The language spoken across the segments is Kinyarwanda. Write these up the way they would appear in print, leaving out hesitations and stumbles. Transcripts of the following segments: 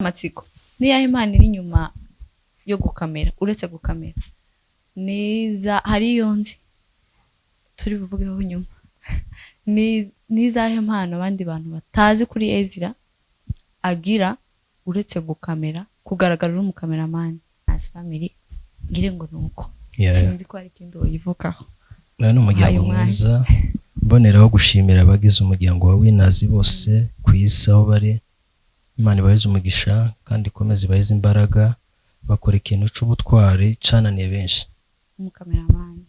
amatsiko niyahe Imana iri inyuma yo gukamera uretse gukamera niza hari yonzi turi buvugeho nyuma nizahe mpano abandi bantu batazi kuri Ezra agira uretse gukamera kugaragara uri umukameramani as family ngire ngo nuko sinzi ko ari kindi uyivukaho none umuryango mwiza mboneraho gushimira abagize umuryango wa Winners bose kwisa aho bari Imana ibahize umugisha kandi ikomeze ibahize imbaraga bakora ikintu c'ubutwari cananiye benshi umukameramani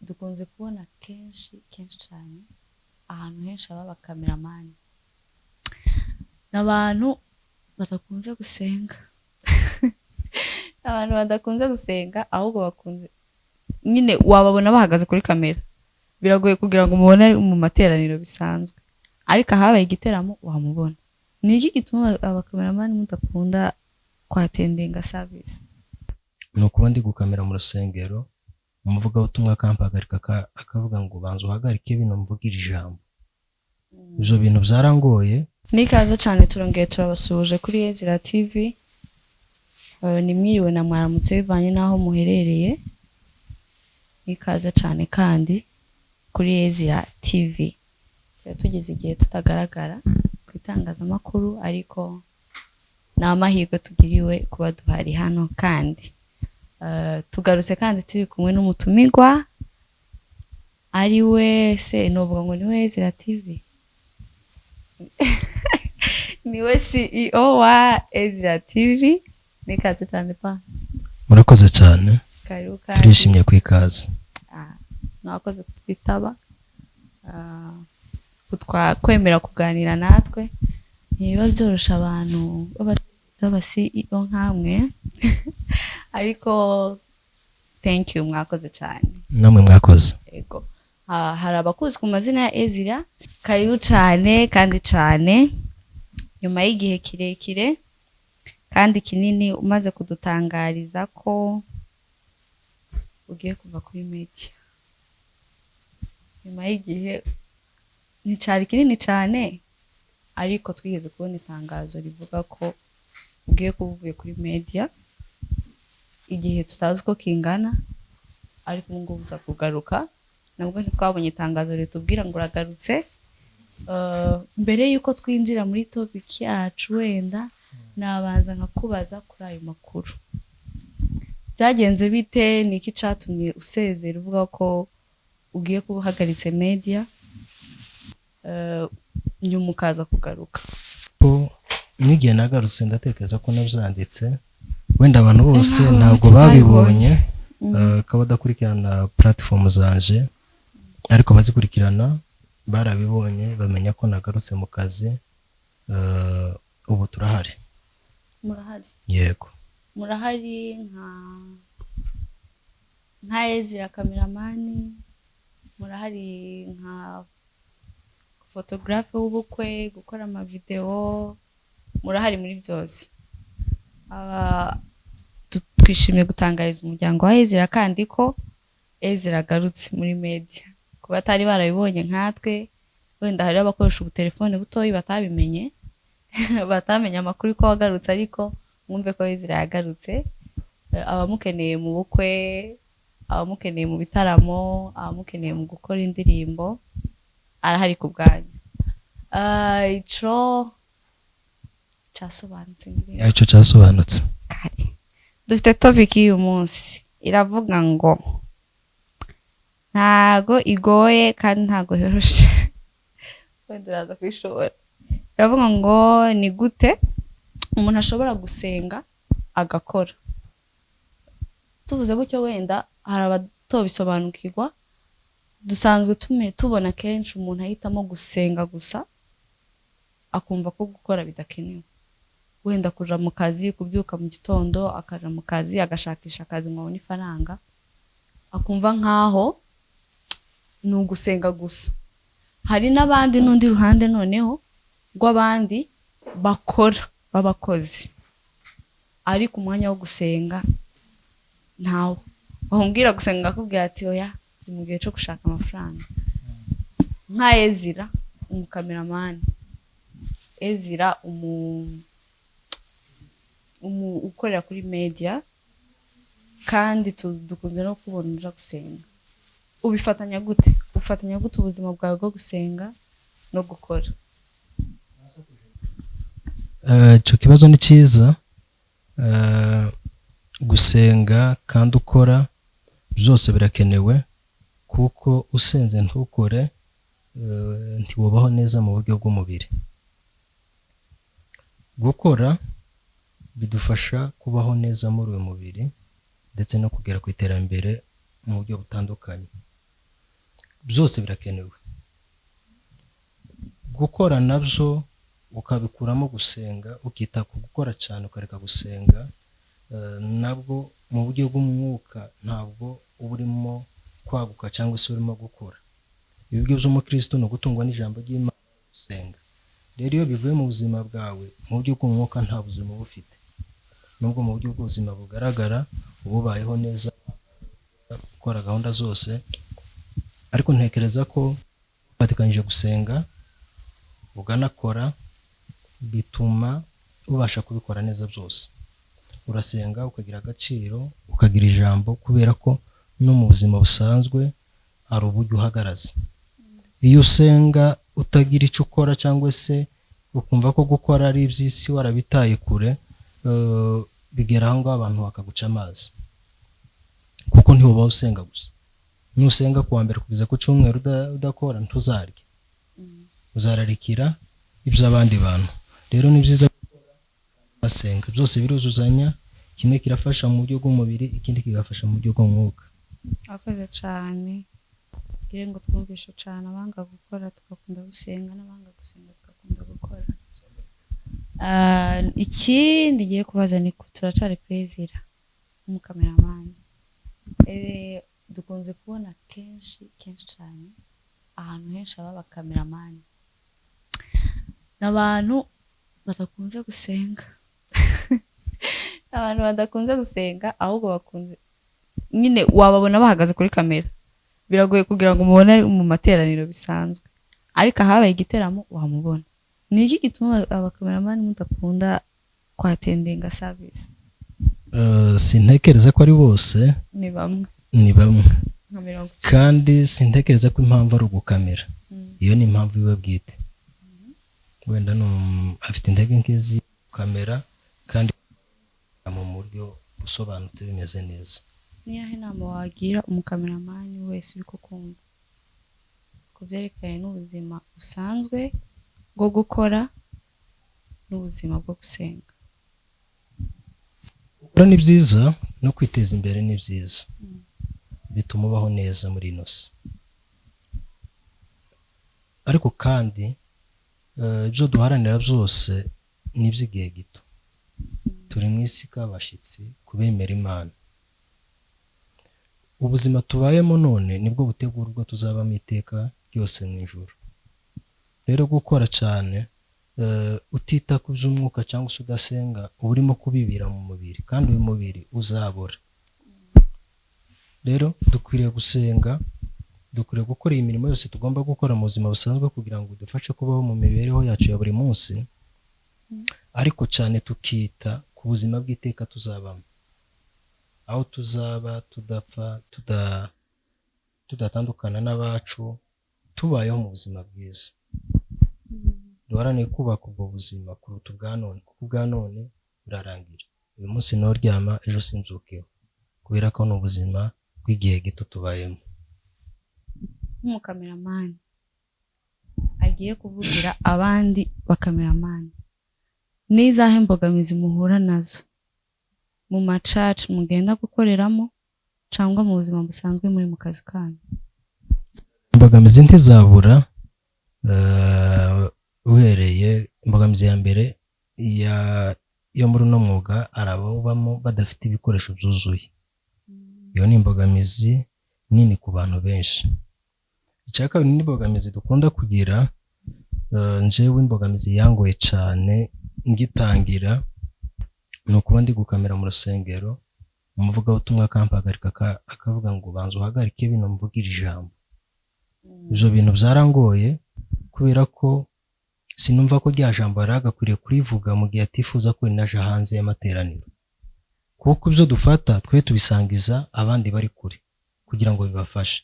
dukunze kubona kenshi cyane ahantu henshi abakameramani n'abantu badakunze gusenga abantu badakunze gusenga ahubwo bakunze nyine wababona bahagaze kuri kamera biragoye kugira ngo umubone mu materaniro bisanzwe ariko habaye igiteramo wamubona niki gituma abakameramani mudakunda kwatendinga service nuko ndi gukamera mu rusengero umuvuga utumwa kampagarika akavuga ngo banza uhagarike bino mvugira ijambo ivyo bintu byarangoye nikaza cyane turongeye turabasuje kuri Ezra TV nimwiriwe na mwaramutse bivanye naho muherereye nikaza cyane kandi kuri Ezra TV tugeze igihe tutagaragara kwitangazamakuru ariko n'amahirwe tugiriwe kuba duhari hano kandi tugarutse kandi turi kumwe n'umutumigwa ari we se novuga ngo niwe Ezra TV niwe CEO wa Ezra TV nikaze cyane pa murakoze cyane turishimye kwikaza nakoze kutwitaba kwemera kuganira natwe niba byorosha abantu baba CEO nkamwe ariko thank you mwakoze cyane namwe mwakoze yego hari abakuzi ku mazina ya Ezra karibu cyane kandi cyane nyuma y'igihe kirekire kandi kinini umaze kudutangariza ko ugiye kuva kuri media nyuma y'igihe nicari kinini cyane ariko twigeze kubona itangazo rivuga ko ugiye kuvuye kuri media igihe tutazi ko kingana ariko ngo uza kugaruka nabwo ntitwabonye itangazo ritubwira ngo uragarutse mbere yuko twinjira muri topic yacu wenda nabanza nkakubaza kuri ayo makuru byagenze bite niki catumye usezera uvuga ko ugiye kubuhagaritse media nyuma ukaza kugaruka nigiye nagarutse ndatekereza ko navyanditse wenda abantu bose ntabwo babibonye kabadakurikirana platform zanje ariko bazikurikirana barabibonye bamenya ko nagarutse mu kazi ubu turahari yego murahari nka Ezra kameramani murahari nka photographe w'ubukwe gukora ama video murahari muri byose twishimiye gutangariza umuryango wa Ezra kandi ko Ezra agarutse muri media kuba atari barabibonye nkatwe wenda hari abakoresha ubutelefone butoyi batabimenye batamenya amakuru ko wagarutse ariko mwumve ko Ezra yagarutse abamukeneye mu bukwe abamukeneye mu bitaramo abamukeneye mu gukora indirimbo arahari ku bwanyu ico casobanutse kare dufite topic y'uyu munsi iravuga ngo ntago igoye kandi ntago yoroshe wenda uraza kwishobora iravuga ngo ni gute umuntu ashobora gusenga agakora tuvuze gutyo wenda hari abatobisobanukirwa dusanzwe tubona kenshi umuntu ahitamo gusenga gusa akumva ko gukora bidakenewe wenda kuja mu kazi kubyuka mu gitondo akaja mu kazi agashakisha akazi ngo abone ifaranga akumva nkaho ni ugusenga gusa hari n'abandi n'undi ruhande noneho rw'abandi bakora b'abakozi ariko umwanya wo gusenga ntawo bahumbwira gusenga akubwira ati oya turi mu gihe cyo gushaka amafaranga nka Ezra umukameramani Ezra gukorera kuri media kandi dukunze no kubona uja gusenga, ubifatanya gute? Ufatanya gute ubuzima bwawe bwo gusenga no gukora? Icyo kibazo ni cyiza. Gusenga kandi ukora byose birakenewe, kuko usenze ntukore ntiwubaho neza mu buryo bw'umubiri. Gukora bidufasha kubaho neza muri uyu mubiri ndetse no kugera ku iterambere mu buryo butandukanye. Byose birakenewe. Gukora nabyo ukabikuramo gusenga, ukita ku gukora cyane ukareka gusenga, nabwo mu buryo bw'umwuka ntabwo uba urimo kwaguka cyangwa se urimo gukura. Ibyo by'umukristo ni ugutungwa n'ijambo ry'Imana, gusenga. Rero iyo bivuye mu buzima bwawe mu buryo bw'umwuka nta buzima uba ufite, nubwo mu buryo bw'ubuzima bugaragara uba ubayeho neza, ukora gahunda zose, ariko ntekereza ko ufatikanyije gusenga uganakora bituma ubasha kubikora neza byose. Urasenga ukagira agaciro, ukagira ijambo, kubera ko no mu buzima busanzwe hari uburyo uhagaraza. Iyo usenga utagira icyo ukora cyangwa se ukumva ko gukora ari iby'isi warabitaye kure, bigera aho ngaho abantu bakaguca amazi, kuko ntiwuba usenga gusa. Nusenga kuwa mbere kugeza ku cyumweru udakora ntuzarye, uzararikira iby'abandi bantu. Rero ni byiza basenga, byose biruzuzanya, kimwe kirafasha mu buryo bw'umubiri, ikindi kigafasha mu buryo bw'umwuka. Akoze cyane, ngira ngo twumvishe cyane abanga gukora tugakunda gusenga, n'abanga gusenga tugakunda gukora. Ikindi ngiye kubaza ni turacari Plaisir umukameramani. Dukunze kubona kenshi cyane ahantu henshi aba abakameramani n'abantu badakunze gusenga. Abantu badakunze gusenga, ahubwo bakunze nyine wababona bahagaze kuri kamera, biragoye kugira ngo umubone mu materaniro bisanzwe, ariko ahabaye igiteramo wamubona. Ni iki gituma abakameramani mudakunda kwatendinga service? Sintekereza ko ari bose, ni bamwe kandi sintekereza ko impamvu ari ugukamera. Iyo ni impamvu iwe bwite, wenda afite intege nk'izi kamera kandi mu buryo busobanutse bimeze neza. Niyahe nama wagira umukameramani wese uri kukumva ku byerekanye n'ubuzima busanzwe bwo gukora n'ubuzima bwo gusenga? Gukora ni byiza, no kwiteza imbere ni byiza, bituma ubaho neza muri ino si. Ariko kandi ibyo duharanira byose ni iby'igihe gito. Turi mu isi k'abashyitsi kubemera Imana. Ubuzima tubayemo none nibwo butegura ubwo tuzabamo iteka ryose mu ijuru. Rero gukora cyane utita ku by'umwuka cyangwa se udasenga, uba urimo kubibira mu mubiri, kandi uyu mubiri uzabora. Rero dukwiriye gusenga, dukwiriye gukora iyi mirimo yose tugomba gukora mu buzima busanzwe kugira ngo dufashe kubaho mu mibereho yacu ya buri munsi, ariko cyane tukita ku buzima bw'iteka tuzabamo, aho tuzaba tudapfa, tudatandukana n'abacu, tubayeho mu buzima bwiza. Duharanire kubaka ubwo buzima kuruta ubwa none, kuko ubwa none burarangira. Uyu munsi nturyama, ejo sinzukeho, kubera ko ni ubuzima bw'igihe gito tubayemo. Nk'umukameramani agiye kuvugira abandi bakameramani, n'izahe mbogamizi muhura nazo mu macaci mugenda gukoreramo cyangwa mu buzima busanzwe muri mu kazi kanyu? Imbogamizi ntizabura. Uhereye imbogamizi ya mbere yo muri uno mwuga, arabawubamo badafite ibikoresho byuzuye. Iyo ni imbogamizi nini ku bantu benshi. Icya kabiri ni imbogamizi dukunda kugira, njyewe imbogamizi yangoye cyane ngitangira, ni ukuba ndi gukamera mu rusengero, umuvugabutumwa akampagarika akavuga ngo banza uhagarike bino mvugire ijambo. Ibyo bintu byarangoye, kubera ko sinumva ko rya jambo yari agakwiriye kurivuga mu gihe atifuza ko rinaje hanze y'amateraniro. kuko ibyo dufata twe tubisangiza abandi bari kure kugira ngo bibafashe.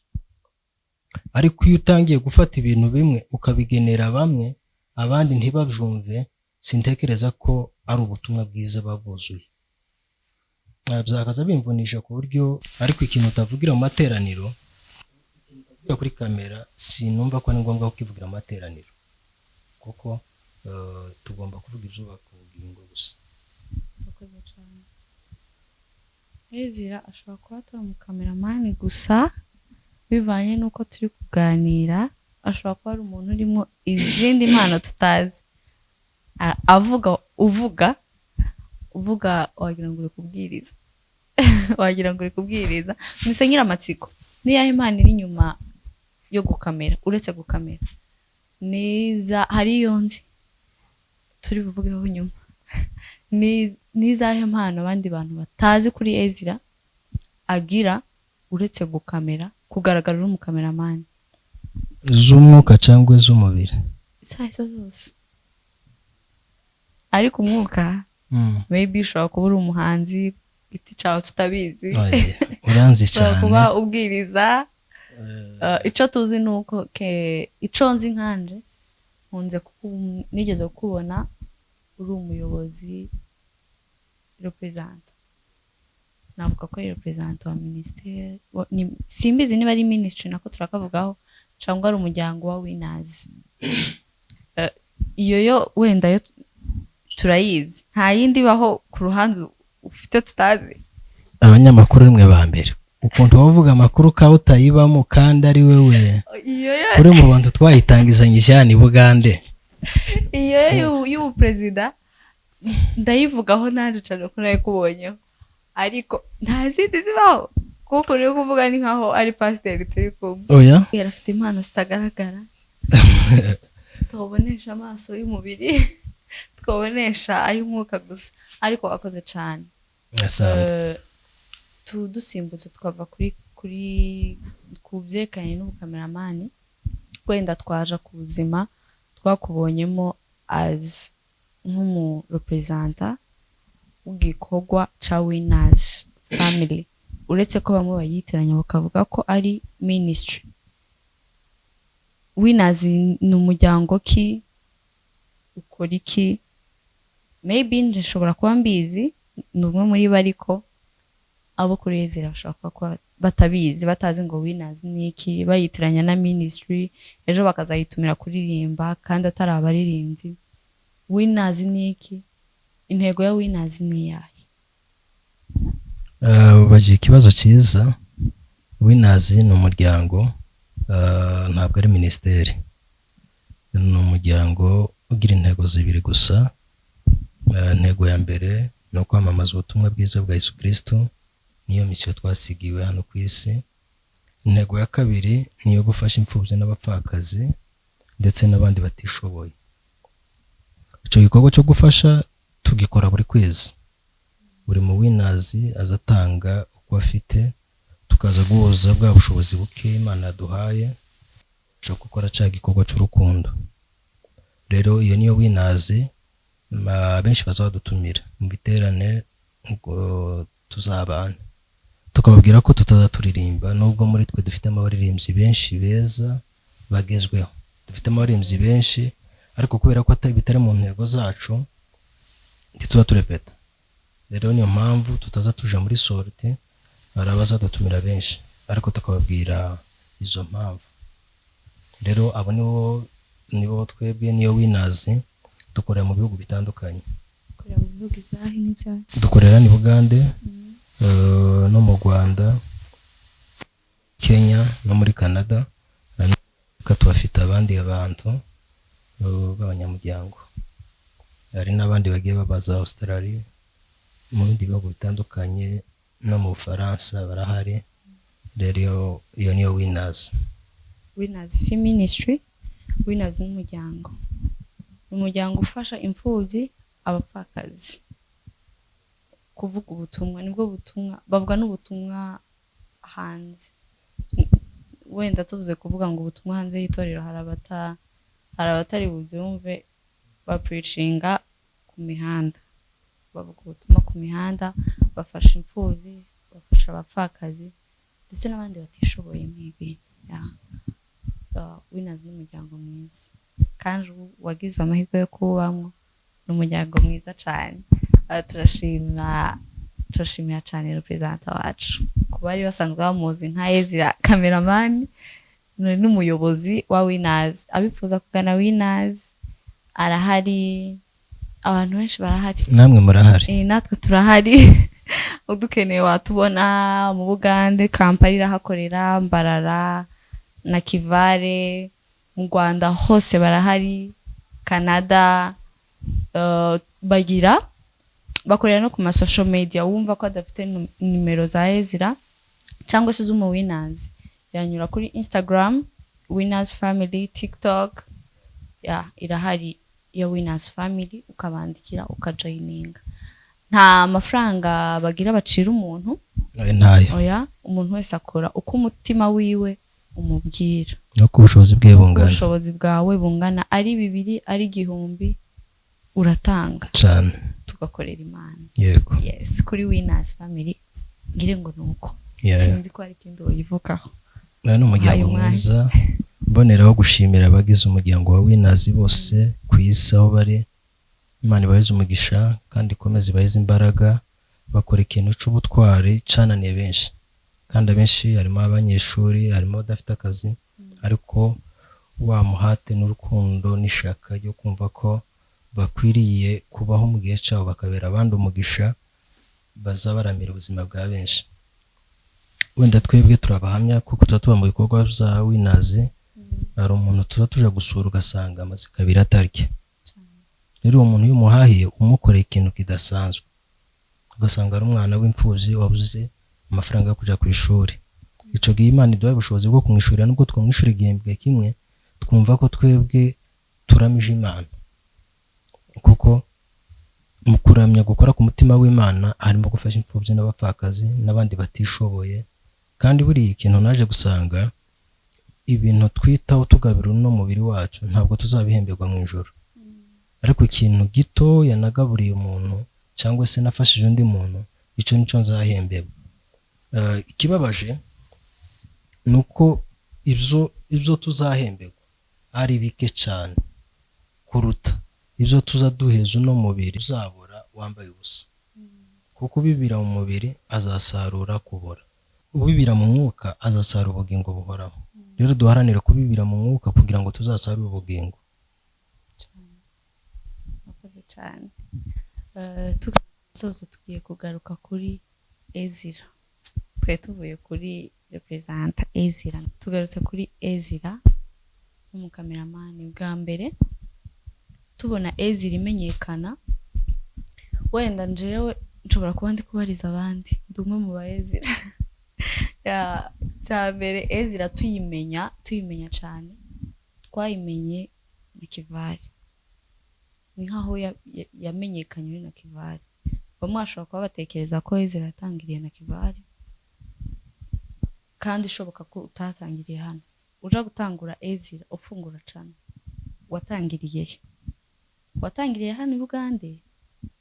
Ariko iyo utangiye gufata ibintu bimwe ukabigenera bamwe abandi ntibabyumve, sintekereza ko ari ubutumwa bwiza babuzuye. Byakaza bimvunisha ku buryo, ariko ikintu utavugira mu materaniro kuri kamera sinumva ko ari ngombwa kukivugira mu materaniro, kuko tugomba kuvuga ibyubaka ubugingo gusa. Ezra ashobora kuba atari umukameramani gusa bivanye n'uko turi kuganira, ashobora kuba ari umuntu urimo izindi mpano tutazi. Uvuga wagira ngo uri kubwiriza wagira ngo uri kubwiriza mbese nyiramatsiko niyahe impano iri inyuma yo gukamera, uretse gukamera niza hariyo nzi turi buvugeho nyuma. Nizahe mpano abandi bantu batazi kuri Ezra agira uretse gukamera, kugaragara uri umukameramani? Z'umwuka cyangwa z'umubiri? Izo zose, ariko umwuka maybe ushobora kuba uri umuhanzi giti cyawe tutabizi. Uranzi cyane kuba ubwiriza. Icyo tuzi ni uko icyo nzi nkanje nigeze kukubona uri umuyobozi representa, navuga ko ari representa wa minisiteri, simbizi niba ari ministry nako turakavugaho cyangwa ari umuryango wa Winners. Iyo yo wenda yo turayizi, nta yindi baho ku ruhande ufite tutazi. Abanyamakuru rimwe ba mbere ukuntu bavuga amakuru ka utayibamo kandi ari wewe uri mu bantu twayitangizanyije hano Bugande. Iyo y'ubu president ndayivugaho naje cyane ko naye kubonyeho, ariko nta zindi zibaho kuko uri kuvuga ni nkaho ari pasiteri turi kumwe. Oya, yarafite impano zitagaragara tubonesha amaso y'umubiri, twabonesha ay'umwuka gusa, ariko akoze cyane. Dusimbutse twava kuri kubyerekanye n'ubukameramani, wenda twaje ku buzima twakubonyemo as nk'umu representa w'igikorwa ca Winners family, uretse ko bamwe bayitiranya bakavuga ko ari ministry. Winners ni umuryango ki, ukora iki? Maybe nshobora kuba mbizi ni umwe muri bo, ariko abo kuri Ezra bashaka ko batabizi, batazi ngo Winners ni iki, bayitiranya na ministry, ejo bakazayitumira kuririmba kandi atari abaririmbyi. Winners ni iki? Intego ya Winners ni yahe? Baje ikibazo cyiza. Winners ni umuryango, ntabwo ari ministeri. Ni umuryango ugira intego zibiri gusa. Intego ya mbere ni ukwamamaza ubutumwa bwiza bwa Yesu Kristo, niyo misiyo twasigiwe hano ku isi. Intego ya kabiri ni yo gufasha imfubyi n'abapfakazi ndetse n'abandi batishoboye. Icyo gikorwa cyo gufasha tugikora buri kwezi. Buri mu Winners azatanga uko afite, tukaza guhuza bwa bushobozi buke Imana yaduhaye cyo gukora cya gikorwa cy'urukundo. Rero iyo niyo Winners benshi bazadutumira mu biterane ngo tuzabana, tukababwira ko tutazaturirimba, nubwo muri twe dufite abaririmbyi benshi beza bagezweho, dufite abaririmbyi benshi, ariko kubera ko bitari mu ntego zacu ntituza turepeta. Rero niyo mpamvu tutaza tuja muri sorte, barabazadutumira benshi, ariko tukababwira izo mpamvu. Rero abo nibo twebwe niyo Winners dukorera mu bihugu bitandukanye. Dukorera ni Bugande, no mu Rwanda, Kenya no muri Canada, tubafite abandi abantu b'abanyamuryango. Hari n'abandi bagiye babaza Australia, mu bindi bihugu bitandukanye, no mu Bufaransa barahari. Rero iyo niyo Winners. Winners si ministry, Winners ni umuryango. Umuryango ufasha imfubyi, abapfakazi, kuvuga ubutumwa. Nibwo butumwa bavuga, n'ubutumwa hanze. Wenda tuvuze kuvuga ngo ubutumwa hanze y'itorero, hari abatari bubyumve, ba preachinga ku mihanda. bavuga ubutumwa ku mihanda, bafasha imfubyi, bafasha abapfakazi ndetse n'abandi batishoboye nk'ibi. Winners n'umuryango mwiza kandi wagize amahirwe yo kubamo, n'umuryango mwiza cyane. Turashimira cyane representa wacu ku bari basanzwe bamuzi nka Ezra cameraman n'umuyobozi wa Winners. Abifuza kugana Winners arahari, abantu benshi barahari, namwe murahari, natwe turahari. Udukeneye watubona mu Bugande, Kampala irahakorera, Mbarara na Kivale, mu Rwanda hose barahari, Canada. Bakorera no ku ma social media. Wumva ko adafite nimero za Ezra cyangwa se z'umu Winners, yanyura kuri Instagram Winners Family, TikTok irahari ya Winners Family, ukabandikira ukajoininga. Nta mafaranga bagira bacira umuntu, ntayo. Oya, umuntu wese akora uko umutima wiwe umubwira, no ku bushobozi bwe bungana, ubushobozi bwawe bungana, ari 200 ari 1,000 uratanga cyane, tugakorera Imana. Yego. Yes, kuri Winners Family ngire ngo nuko. Sinzi ko ari ikindi uyivukaho. N'umuryango mwiza, mboneraho gushimira abagize umuryango wa Winners bose ku isi aho bari. Imana ibahe umugisha kandi ikomeze ibahe imbaraga, bakora ikintu cy'ubutwari cananiye benshi, kandi abenshi harimo abanyeshuri, harimo badafite akazi, ariko wa muhate n'urukundo n'ishaka ryo kumva ko bakwiriye kubaho mu gihe cyabo bakabera abandi umugisha, bazabaramira ubuzima bwa benshi. Wenda twebwe turabahamya kuko tuba mu bikorwa bya Winners, hari umuntu tuza tuja gusura ugasanga amaze kabiri atarya. Rero uwo muntu y'umuhahiye umukoreye ikintu kidasanzwe, ugasanga ari umwana w'imfubyi wabuze amafaranga yo kuja ku ishuri. Ico gihe Imana iduha ubushobozi bwo kumwishurira, nubwo twamwishura igihembwe kimwe, twumva ko twebwe turamije Imana, kuko mu kuramya gukora ku mutima w'Imana harimo gufasha imfubyi n'abapfakazi n'abandi batishoboye. Kandi buri ikintu naje gusanga ibintu twitaho tugabira no mubiri wacu ntabwo tuzabihemberwa mu ijoro, ariko ikintu gito yanagaburiye umuntu cyangwa se nafashije undi muntu, ico nico nzahemberwa. Ikibabaje nuko ibyo tuzahemberwa ari bike cyane kuruta ibyo tuza duheza no mubiri uzabura wambaye ubusa, kuko ubibira mu mubiri azasarura kubora, ubibira mu mwuka azasarura ubugingo buhoraho. Rero duharanire kubibira mu mwuka kugira ngo tuzasarure ubugingo. Murakoze cyane. Tugiye kugaruka kuri Ezra. Twe tuvuye kuri representa Ezra, tugarutse kuri Ezra nk'umukameramani. Bwa mbere tubona Ezra imenyekana, wenda njewe nshobora kuba ndi kubariza abandi, ndi umwe mu ba Ezra. Cyambere Ezra tuyimenya cyane, twayimenye na Kivale. Ni nkaho yamenyekanye na Kivale. Bamwe bashobora kuba batekereza ko Ezra yatangiriye na Kivale, kandi ishoboka ko utatangiriye hano. Uja gutangura Ezra ufungura cyane, watangiriye he? Watangiriye hano i Bugande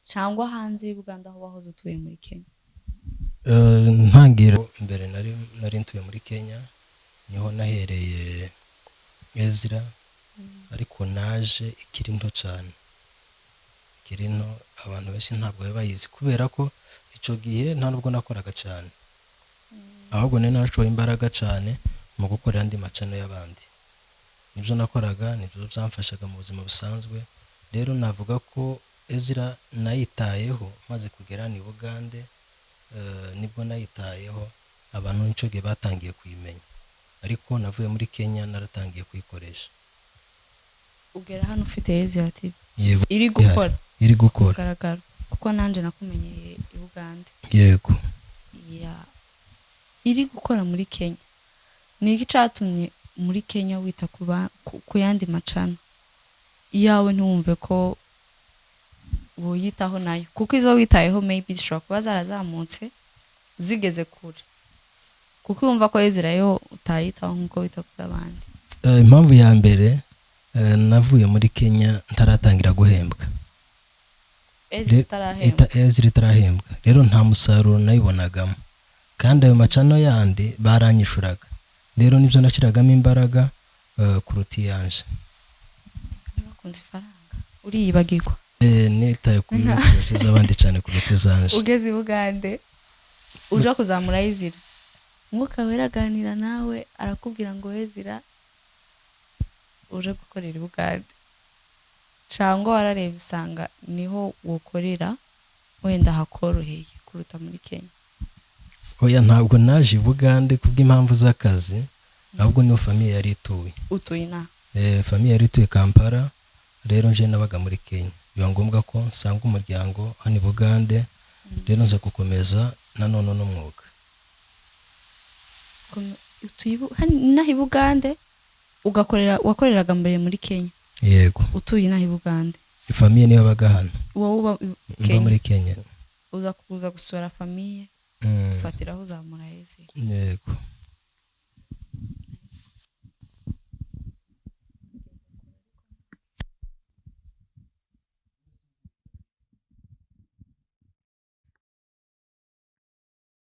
cyangwa hanze y'u Buganda aho wahoze utuye muri Kenya? Ntangira mbere nari ntuye muri Kenya, niho nahereye Ezra, ariko naje ikiri nto cyane, ikiri nto. Abantu benshi ntabwo bayizi kubera ko ico gihe nta nubwo nakoraga cyane, ahubwo nari narashoye imbaraga cyane mu gukora andi macano y'abandi. Nibyo nakoraga, nibyo byamfashaga mu buzima busanzwe. Rero navuga ko Ezra nayitayeho maze kugera ni Bugande, nibwo nayitayeho abantu nico gihe batangiye kuyimenya, ariko navuye muri Kenya naratangiye kuyikoresha. Ugera hano ufite Ezra TV iri gukora garagara, kuko nanje nakumenyeye i Bugande. Yego. Iri gukora muri Kenya. Ni iki cyatumye muri Kenya wita ku yandi macano iyawe ntumve ko woyitaho nayo? Kuko izo witayeho maybe zishobora kuba zarazamutse zigeze kure, kuko yumva ko Ezra yo utayitaho nkuko wita ku zabandi. Impamvu ya mbere navuye muri Kenya ntaratangira guhembwa. ezira itarahembwa rero nta musaruro nayibonagamo kandi ayo macano yandi baranyishuraga rero nibyo nashyiragamo imbaraga kuruta iyanje. bakunze ifaranga uriyibagirwa nitaye ku bibazo z'abandi cyane kuruta izanje. ugeze i Bugande uja kuzamura Ezira Mwuka Wera aganira nawe arakubwira ngo Ezira uje gukorera i Bugande cyangwa wararebye usanga niho wokorera wenda hakoroheye kuruta muri Kenya? Oya, ntabwo naje i Bugande kubw'impamvu z'akazi ahubwo niho famiye yari ituye. Utuye na famiye yari ituye Kampala rero nje nabaga muri Kenya biba ngombwa ko nsanga umuryango hano i Bugande rero nza gukomeza nanone n'umwuga. Utuye naho i Bugande wakoreraga mbere muri Kenya? Yego. Utuye naho i Bugande? Famiye niyo baga hano. Wowe uba muri Kenya. uza gusura famiye ufatiraho uzamura Ezira? Yego.